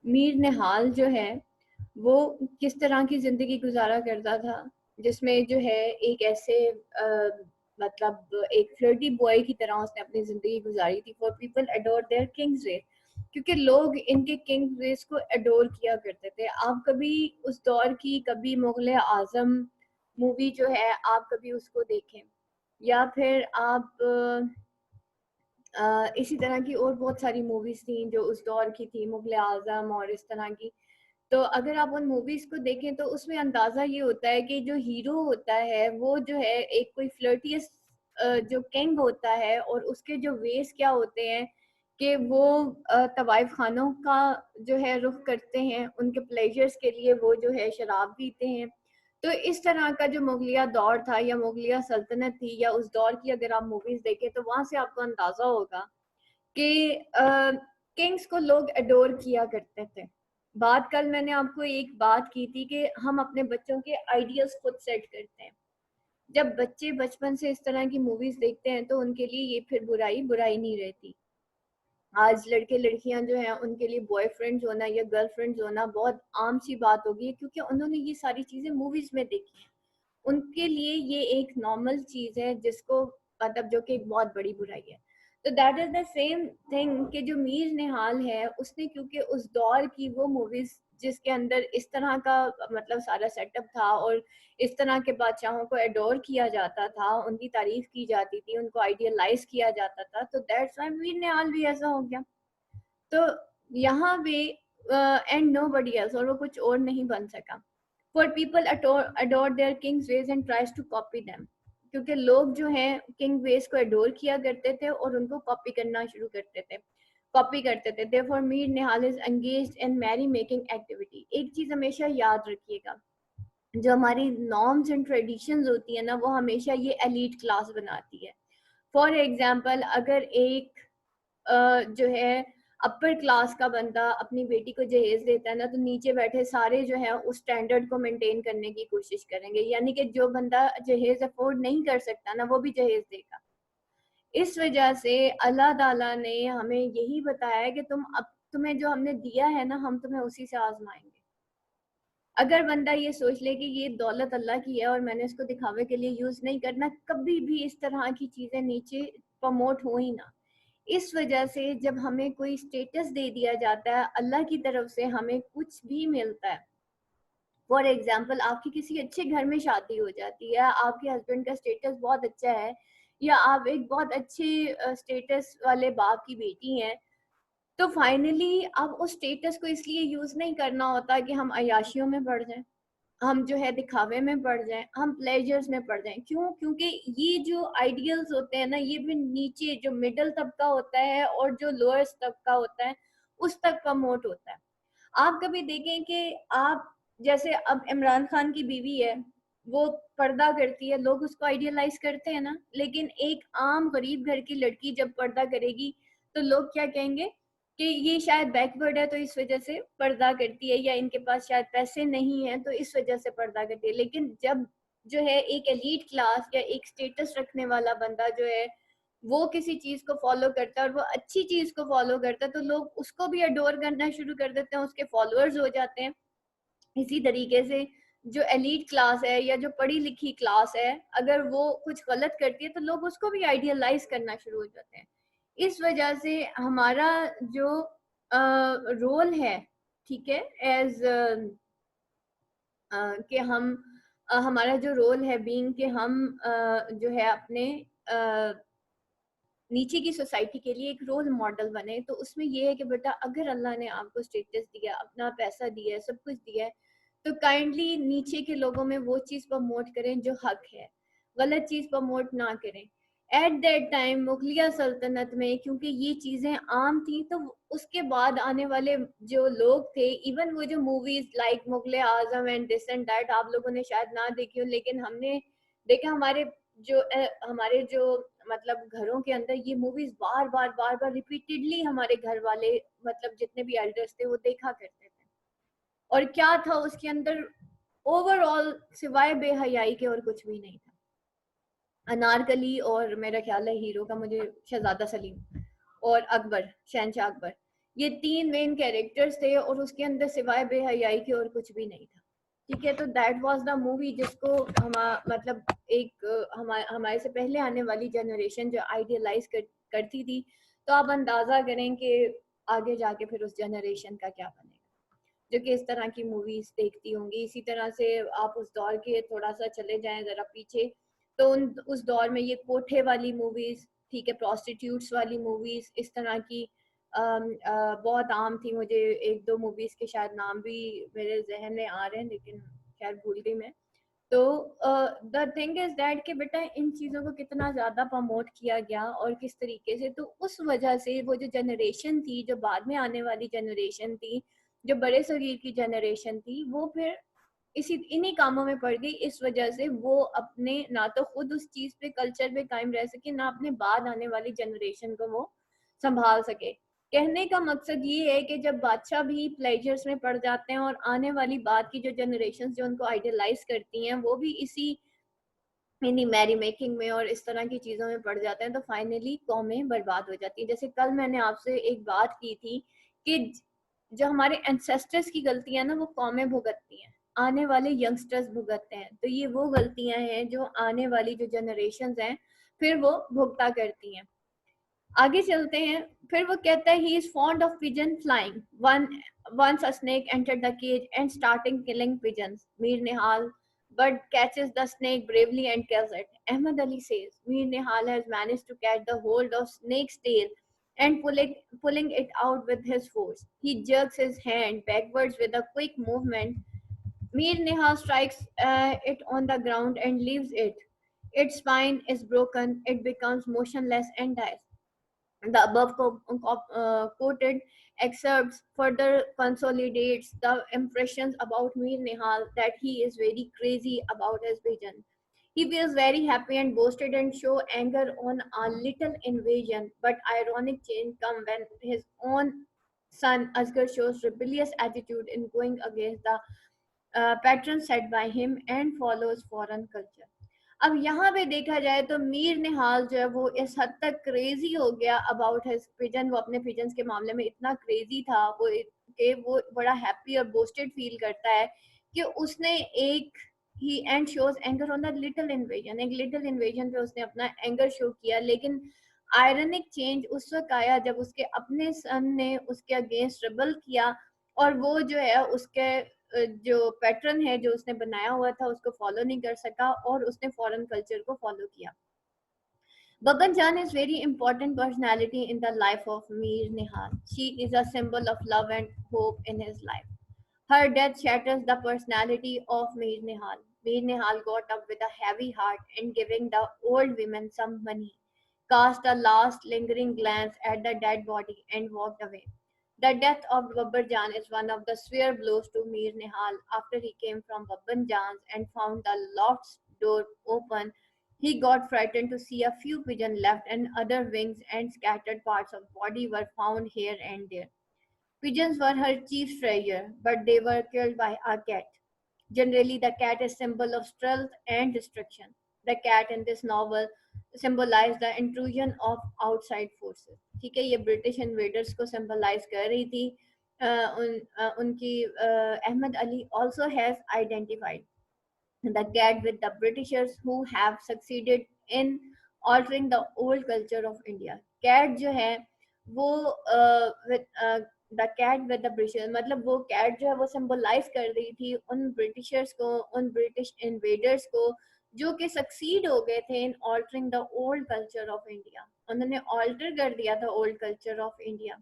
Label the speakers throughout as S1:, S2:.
S1: मीर निहाल जो है वो किस तरह की जिंदगी गुजारा करता था, जिसमें जो है एक ऐसे मतलब एक फ्लर्टी बॉय की तरह उसने अपनी जिंदगी गुजारी थी। For people adore their kings race, क्योंकि लोग इनके किंग रेस को अडोर किया करते थे। आप कभी उस दौर की कभी मुगल आजम मूवी जो है आप कभी उसको देखें, या फिर आप इसी तरह की और बहुत सारी मूवीज थी जो उस दौर की थी, मुगल आजम और इस तरह की। तो अगर आप उन मूवीज को देखें तो उसमें अंदाजा ये होता है कि जो हीरो होता है वो जो है एक कोई फ्लर्टियस जो किंग होता है, और उसके जो वेस क्या होते हैं कि वो तवाइफ खानों का जो है रुख करते हैं, उनके प्लेजर्स के लिए वो जो है शराब पीते हैं। तो इस तरह का जो मुगलिया दौर था या मुगलिया सल्तनत थी या उस दौर की अगर आप मूवीज देखें तो वहां से आपको अंदाजा होगा कि किंग्स को लोग अडोर किया करते थे। बात कल मैंने आपको एक बात की थी कि हम अपने बच्चों के आइडियल्स खुद सेट करते हैं। जब बच्चे बचपन से इस तरह की मूवीज देखते हैं तो उनके लिए ये फिर बुराई बुराई नहीं रहती। आज लड़के लड़कियां जो हैं उनके लिए बॉयफ्रेंड्स होना या गर्लफ्रेंड्स होना बहुत आम सी बात हो गई है, क्योंकि उन्होंने ये सारी चीजें मूवीज में देखी हैं। उनके लिए ये एक नॉर्मल चीज है जिसको मतलब जो कि एक बहुत बड़ी बुराई है। तो that is the same thing कि जो मीर निहाल है उसने क्योंकि उस दौर की वो मूवीज जिसके अंदर इस तरह का मतलब सारा सेटअप था और इस तरह के बादशाहों को एडोर किया जाता था, उनकी तारीफ की जाती थी, उनको आइडियलाइज किया जाता था, तो दैट्स व्हाई मीर निहाल भी ऐसा हो गया। तो यहाँ पे एंड नो बडी एल्स, और वो कुछ और नहीं बन सका। For people adore their kings ways and tries to copy them, क्योंकि लोग जो हैं किंग वेज को अडोर किया करते थे और उनको कॉपी करना शुरू करते थे, कॉपी करते थे। Therefore Mir Nihal is engaged in merry making activity. एक चीज हमेशा याद रखिएगा, जो हमारी नॉर्म्स एंड ट्रेडिशंस होती है ना वो हमेशा ये एलीट क्लास बनाती है। फॉर एग्जाम्पल अगर एक जो है अपर क्लास का बंदा अपनी बेटी को जहेज देता है ना, तो नीचे बैठे सारे जो है उस स्टैंडर्ड को मेंटेन करने की कोशिश करेंगे, यानी कि जो बंदा जहेज अफोर्ड नहीं कर सकता ना वो भी जहेज देगा। इस वजह से अल्लाह ताला ने हमें यही बताया है कि तुम्हें जो हमने दिया है ना हम तुम्हें उसी से आजमाएंगे। अगर बंदा ये सोच ले कि ये दौलत अल्लाह की है और मैंने इसको दिखावे के लिए यूज नहीं करना, कभी भी इस तरह की चीजें नीचे प्रमोट हो ही ना। इस वजह से जब हमें कोई स्टेटस दे दिया जाता है अल्लाह की तरफ से, हमें कुछ भी मिलता है। फॉर एग्जाम्पल आपकी किसी अच्छे घर में शादी हो जाती है, आपके हस्बैंड का स्टेटस बहुत अच्छा है, या आप एक बहुत अच्छे स्टेटस वाले बाप की बेटी हैं, तो फाइनली अब उस स्टेटस को इसलिए यूज नहीं करना होता कि हम अयाशियों में पड़ जाएं, हम जो है दिखावे में पड़ जाएं, हम प्लेजर्स में पड़ जाएं। क्यों? क्योंकि ये जो आइडियल्स होते हैं ना ये भी नीचे जो मिडिल तबका होता है और जो लोअर तबका होता है उस तक प्रमोट होता है। आप कभी देखें कि आप जैसे अब इमरान खान की बीवी है, वो पर्दा करती है, लोग उसको आइडियलाइज करते हैं ना, लेकिन एक आम गरीब घर की लड़की जब पर्दा करेगी तो लोग क्या कहेंगे कि ये शायद बैकवर्ड है तो इस वजह से पर्दा करती है, या इनके पास शायद पैसे नहीं है तो इस वजह से पर्दा करती है। लेकिन जब जो है एक एलीट क्लास या एक स्टेटस रखने वाला बंदा जो है वो किसी चीज को फॉलो करता है और वो अच्छी चीज को फॉलो करता है तो लोग उसको भी अडोर करना शुरू कर देते हैं, उसके फॉलोअर्स हो जाते हैं। इसी तरीके से जो एलीट क्लास है या जो पढ़ी लिखी क्लास है, अगर वो कुछ गलत करती है तो लोग उसको भी आइडियलाइज करना शुरू हो जाते हैं। इस वजह से हमारा जो रोल है, ठीक है, एज कि हम हमारा जो रोल है बीइंग कि हम जो है अपने नीचे की सोसाइटी के लिए एक रोल मॉडल बने, तो उसमें ये है कि बेटा अगर अल्लाह ने आपको स्टेटस दिया, अपना पैसा दिया है, सब कुछ दिया है, तो काइंडली नीचे के लोगों में वो चीज प्रमोट करें जो हक है, गलत चीज प्रमोट ना करें। एट दैट टाइम मुगलिया सल्तनत में क्योंकि ये चीजें आम थी, तो उसके बाद आने वाले जो लोग थे, इवन वो जो movies like Mughle Azam and this and that आप लोगों ने शायद ना देखी हो, लेकिन हमने देखा, हमारे जो मतलब घरों के अंदर ये मूवीज बार बार रिपीटेडली हमारे घर वाले मतलब जितने भी एल्डर्स थे वो देखा करते थे। और क्या था उसके अंदर? ओवरऑल सिवाय बेहयाई के और कुछ भी नहीं था। अनारकली और मेरा ख्याल है हीरो का मुझे शहजादा सलीम और अकबर, शहनशाह अकबर, ये 3 मेन कैरेक्टर्स थे और उसके अंदर सिवाय बेहयाई के और कुछ भी नहीं था। ठीक है, तो दैट वाज द मूवी जिसको मतलब एक हमारे से पहले आने वाली जनरेशन जो आइडियलाइज करती थी, तो आप अंदाजा करें कि आगे जाके फिर उस जनरेशन का क्या बनेगा जो कि इस तरह की मूवीज देखती होंगी। इसी तरह से आप उस दौर के थोड़ा सा चले जाएं जरा पीछे, तो उस दौर में ये कोठे वाली मूवीज, ठीक है, प्रोस्टिट्यूट्स वाली मूवीज, इस तरह की बहुत आम थी। मुझे एक दो मूवीज के शायद नाम भी मेरे जहन में आ रहे हैं, लेकिन खैर भूल गई मैं। तो द थिंग इज दैट कि बेटा इन चीज़ों को कितना ज़्यादा प्रमोट किया गया और किस तरीके से, तो उस वजह से वो जो जनरेशन थी, जो बाद में आने वाली जनरेशन थी, जो बड़े शरीर की जनरेशन थी, वो फिर इन्हीं कामों में पड़ गई। इस वजह से वो अपने ना तो खुद उस चीज़ पे, कल्चर पे कायम रह सके, ना अपने बाद आने वाली जनरेशन को वो संभाल सके। कहने का मकसद ये है कि जब बादशाह भी प्लेजर्स में पड़ जाते हैं और आने वाली बाद की जो जनरेशन जो उनको आइडियलाइज करती हैं वो भी इसी इन्हीं मैरी मेकिंग में और इस तरह की चीज़ों में पड़ जाते हैं, तो फाइनली कौमें बर्बाद हो जाती हैं। जैसे कल मैंने आपसे एक बात की थी कि जो हमारे एंसेस्टर्स की गलतियां ना वो कौमें भुगतती हैं, आने वाले यंगस्टर्स भुगतते हैं। तो ये वो गलतियां हैं जो आने वाली जो जनरेशन हैं फिर वो भुगता करती हैं। आगे चलते हैं। फिर वो कहता है he is fond of pigeon flying one once a snake entered the cage and starting killing pigeons. Mir Nihal bird catches the snake bravely and kills it. Ahmad Ali says Mir Nihal has managed to catch the hold of snake's tail and pulling it out with his force. He jerks his hand backwards with a quick movement. Mir Nihal strikes it on the ground and leaves it. Its spine is broken, it becomes motionless and dies. The above quoted excerpts further consolidates the impressions about Mir Nihal that he is very crazy about his vision. He feels very happy and boasted and show anger on a little invasion, but ironic change come when his own son Asghar shows rebellious attitude in going against the patron set by him and follows foreign culture. अब यहाँ पे देखा जाए तो मीर निहाल जो है वो इस हद तक क्रेजी हो गया अबाउट हिज पिजन, वो अपने पिजन्स के मामले में इतना क्रेजी था वो कि वो बड़ा हैप्पी और बोस्टेड फील करता है कि उसने एक ही and shows anger on the little invasion, एक लिटिल इन्वेजन पे उसने अपना एंगर शो किया। लेकिन आयरनिक चेंज उस वक्त आया जब उसके अपने सन ने उसके अगेंस्ट रेबल किया और वो जो है उसके जो पैटर्न है जो उसने बनाया हुआ था उसको फॉलो नहीं कर सका और उसने फॉरेन कल्चर को फॉलो किया। Baban Jan is very important personality in the life of Mir Nihal. She is a symbol of love and hope in his life. Her death shatters the personality of Mir Nihal. Mir Nihal got up with a heavy heart and giving the old women some money, cast a last lingering glance at the dead body and walked away. The death of Babbar Jan is one of the severe blows to Mir Nihal. After he came from Babban Jan's and found the loft's door open, he got frightened to see a few pigeons left and other wings and scattered parts of body were found here and there. Pigeons were her chief treasure, but they were killed by a cat. Generally, the cat is symbol of strength and destruction. The cat in this novel symbolized the intrusion of outside forces. ठीक है, ये British invaders को symbolize कर रही थी। उनकी Ahmad Ali also has identified the cat with the Britishers who have succeeded in altering the old culture of India. Cat जो है वो with the cat with the British, मतलब वो cat जो है वो symbolize कर रही थी उन Britishers को, उन British invaders को जो कि succeed हो गए थे in altering the old culture of India. उन्होंने alter कर दिया था old culture of India.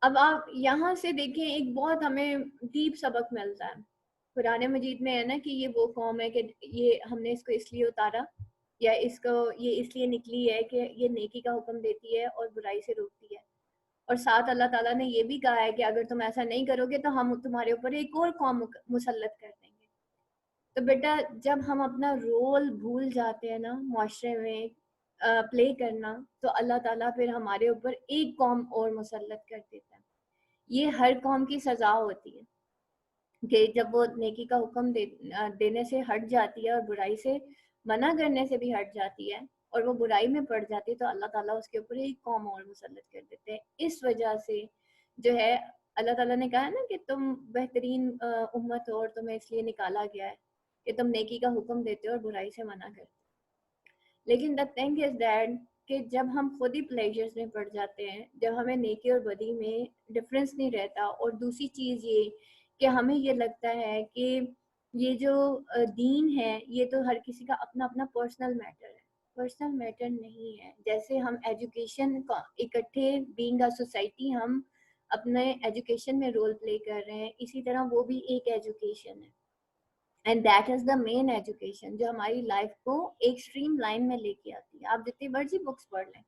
S1: अब आप यहाँ से देखें एक बहुत हमें डीप सबक मिलता है। कुरान मजीद में है ना कि ये वो कौम है कि ये हमने इसको इसलिए उतारा या इसको ये इसलिए निकली है कि ये नेकी का हुक्म देती है और बुराई से रोकती है। और साथ अल्लाह ताला ने ये भी कहा है कि अगर तुम ऐसा नहीं करोगे तो हम तुम्हारे ऊपर एक और कौम मुसल्लत कर देंगे। तो बेटा जब हम अपना रोल भूल जाते हैं ना माशरे में प्ले करना, तो अल्लाह ताला फिर हमारे ऊपर एक कौम और मुसल्लत कर देता है। ये हर कौम की सजा होती है कि जब वो नेकी का हुक्म देने से हट जाती है और बुराई से मना करने से भी हट जाती है, और वो बुराई में पड़ जाती है तो अल्लाह ताला उसके ऊपर एक कौम और मुसल्लत कर देते हैं। इस वजह से जो है अल्लाह ताला ने कहा है ना कि तुम बेहतरीन उम्मत हो और तुम्हें इसलिए निकाला गया है कि तुम नेकी का हुक्म देते हो और बुराई से मना करते हो। लेकिन द थिंग इज दैट कि जब हम खुद ही प्लेजर्स में पड़ जाते हैं, जब हमें नेकी और बदी में डिफरेंस नहीं रहता, और दूसरी चीज़ ये कि हमें ये लगता है कि ये जो दीन है ये तो हर किसी का अपना अपना पर्सनल मैटर है। पर्सनल मैटर नहीं है। जैसे हम एजुकेशन का इकट्ठे बीइंग अ सोसाइटी हम अपने एजुकेशन में रोल प्ले कर रहे हैं, इसी तरह वो भी एक एजुकेशन है। And that is the main education जो हमारी लाइफ को एक स्ट्रीम लाइन में लेके आती है। आप जितनी मर्जी बुक्स पढ़ लें,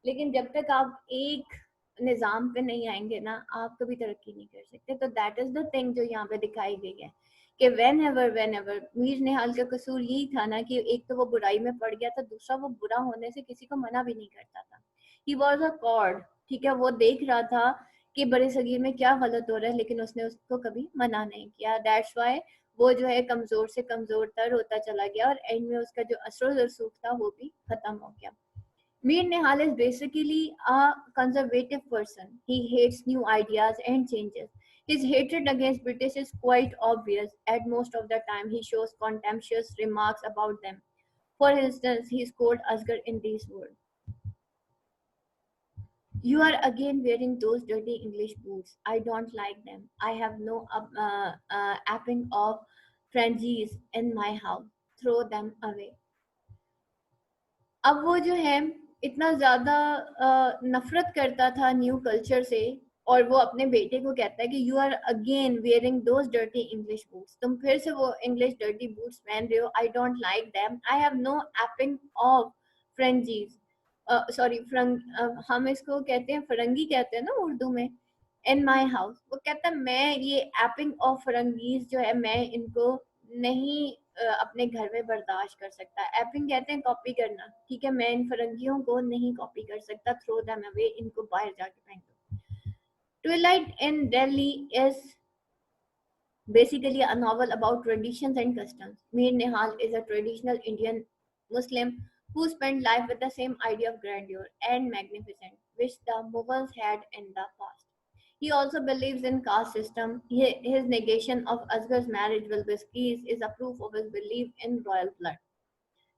S1: लेकिन जब तक आप एक निज़ाम पे नहीं आएंगे ना, आप कभी तरक्की नहीं कर सकते। तो दैट इज द थिंग जो यहाँ पे दिखाई गई है कि वेन एवर मीर निहाल का कसूर यही था ना कि एक तो वो बुराई में पड़ गया था, दूसरा वो बुरा होने से किसी को मना भी नहीं करता था। ही वॉज अ कॉर्ड, ठीक है, वो देख रहा था कि बड़े सगीर में क्या गलत हो रहा है, लेकिन उसने उसको कभी मना नहीं किया। दैट्स वाई वो जो है कमजोर से कमजोर तर होता चला गया और एंड में उसका जो असर रसूख था वो भी खत्म हो गया। Mir Nihal is basically a conservative person. He hates new ideas and changes. His hatred against British is quite obvious. At most of the time, he shows contemptuous remarks about them. For instance, he scolded Asghar in these words: "You are again wearing those dirty English boots. I don't like them. I have no apping of frangies in my house. Throw them away." अब वो जो है इतना ज़्यादा नफ़रत करता था new culture से, और वो अपने बेटे को कहता है कि you are again wearing those dirty English boots, तुम फिर से वो इंग्लिश डर्टी बूट्स पहन रहे हो। I don't like them, I have no aping of frenzies, sorry हम इसको कहते हैं फरंगी कहते हैं ना उर्दू में, इन माई हाउस। वो कहता है मैं ये एपिंग ऑफ फरंगीज जो है मैं इनको नहीं अपने घर में बर्दाश्त कर सकता। एपिंग कहते हैं कॉपी करना, ठीक है, मैं इन फरंगियों को नहीं कॉपी कर सकता। थ्रो देम अवे, इनको बाहर जाके फेंक दो। Twilight in Delhi is basically a novel about traditions and customs. Mir Nihal is a traditional Indian Muslim who spent life with the same idea of grandeur and magnificence which the Mughals had in the past. He also believes in caste system. His negation of Asghar's marriage with Bilqis is a proof of his belief in royal blood.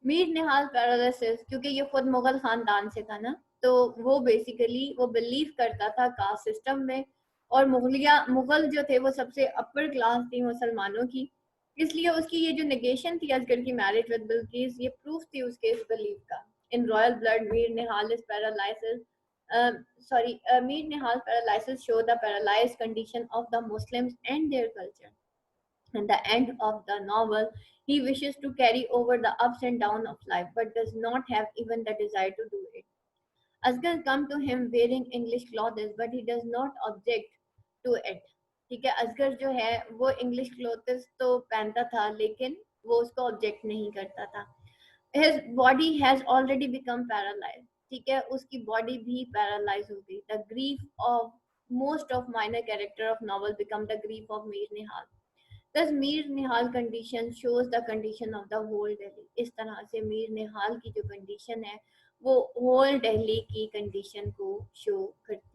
S1: Mir Nihal paralysis, क्योंकि ये खुद मुगल खानदान से था ना, तो वो basically वो बिलीव करता था कास्ट सिस्टम में, और मुगल जो थे वो सबसे अपर क्लास थी मुसलमानों की, इसलिए उसकी ये जो नेगेशन थी असगर की मैरिज विद बिल्किस, ये प्रूफ थी उसके इस बिलीव का। In royal blood Mir Nihal is paralysis Mir Nihal paralysis show the paralysed condition of the Muslims and their culture. At the end of the novel, he wishes to carry over the ups and downs of life, but does not have even the desire to do it. Asghar come to him wearing English clothes, but he does not object to it. ठीक है, असगर जो है वो English clothes तो पहनता था, लेकिन वो उसको ऑब्जेक्ट नहीं करता था। His body has already become paralyzed. ठीक है, उसकी बॉडी भी पैरालाइज हो गई। The grief of most of minor character of novel become the grief of Mir Nihal. Thus Mir Nihal condition shows the condition of the whole Delhi. इस तरह से मीर निहाल की जो कंडीशन है वो होल दिल्ली की कंडीशन को शो करती